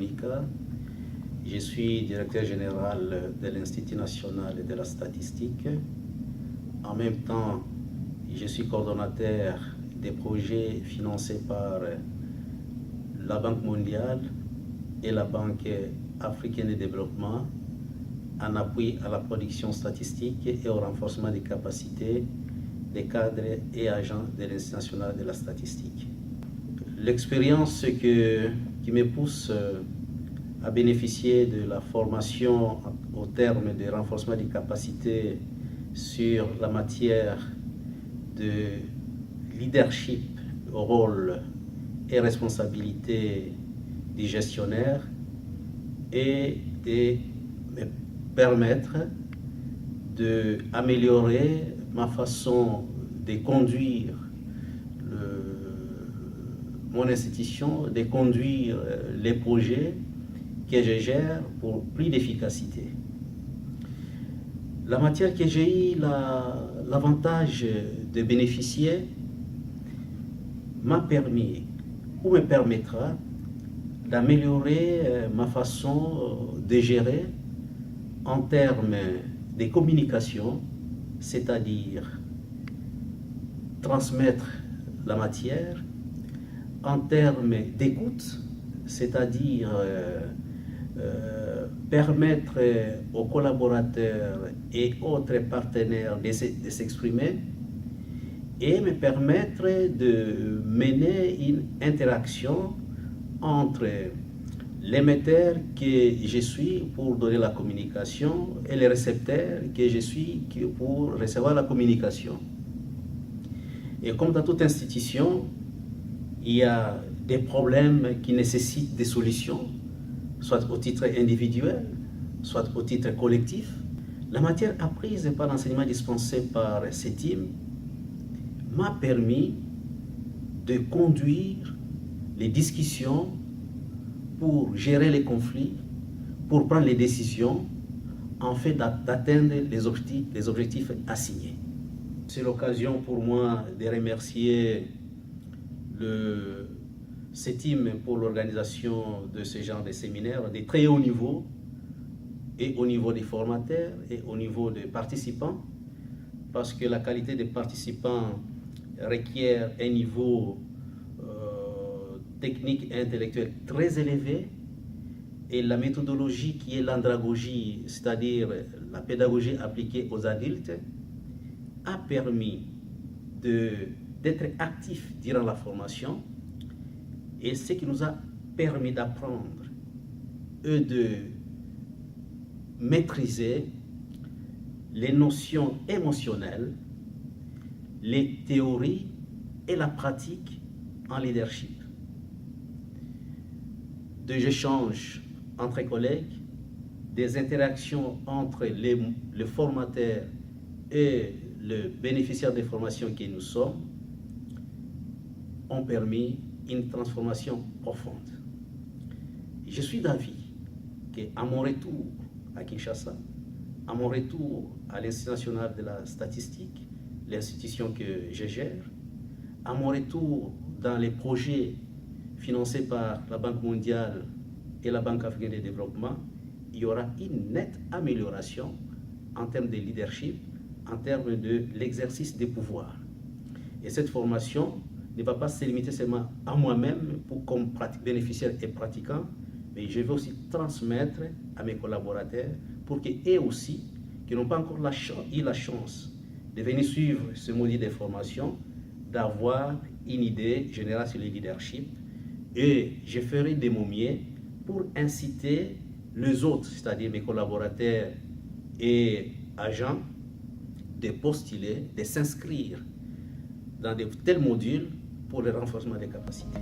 Monica. Je suis directeur général de l'Institut national de la statistique. En même temps, je suis coordonnateur des projets financés par la Banque mondiale et la Banque africaine de développement en appui à la production statistique et au renforcement des capacités des cadres et agents de l'Institut national de la statistique. L'expérience qui me pousse à bénéficier de la formation au terme du renforcement des capacités sur la matière de leadership, rôle et responsabilité du gestionnaire et de me permettre d'améliorer ma façon de conduire mon institution, de conduire les projets que je gère pour plus d'efficacité. La matière que j'ai eu l'avantage de bénéficier m'a permis ou me permettra d'améliorer ma façon de gérer en termes de communication, c'est-à-dire transmettre la matière, en termes d'écoute, c'est-à-dire permettre aux collaborateurs et autres partenaires de s'exprimer, et me permettre de mener une interaction entre l'émetteur que je suis pour donner la communication et le récepteur que je suis pour recevoir la communication. Et comme dans toute institution, il y a des problèmes qui nécessitent des solutions, soit au titre individuel, soit au titre collectif. La matière apprise par l'enseignement dispensé par CETIM m'a permis de conduire les discussions pour gérer les conflits, pour prendre les décisions, en fait d'atteindre les objectifs assignés. C'est l'occasion pour moi de remercier le CETIM pour l'organisation de ce genre de séminaires de très haut niveau, et au niveau des formateurs et au niveau des participants, parce que la qualité des participants requiert un niveau technique et intellectuel très élevé, et la méthodologie qui est l'andragogie, c'est-à-dire la pédagogie appliquée aux adultes, a permis d'être actif durant la formation, et ce qui nous a permis d'apprendre et de maîtriser les notions émotionnelles, les théories et la pratique en leadership. Des échanges entre collègues, des interactions entre le formateur et le bénéficiaire des formations que nous sommes ont permis une transformation profonde. Je suis d'avis qu'à mon retour à Kinshasa, à mon retour à l'Institut national de la statistique, l'institution que je gère, à mon retour dans les projets financés par la Banque mondiale et la Banque africaine de développement, il y aura une nette amélioration en termes de leadership, en termes de l'exercice des pouvoirs. Et cette formation ne va pas se limiter seulement à moi-même comme bénéficiaire et pratiquant, mais je vais aussi transmettre à mes collaborateurs pour qu'eux aussi, qui n'ont pas encore eu la chance de venir suivre ce module de formation, d'avoir une idée générale sur le leadership. Et je ferai de mon mieux pour inciter les autres, c'est-à-dire mes collaborateurs et agents, de postuler, de s'inscrire dans de tels modules pour le renforcement des capacités.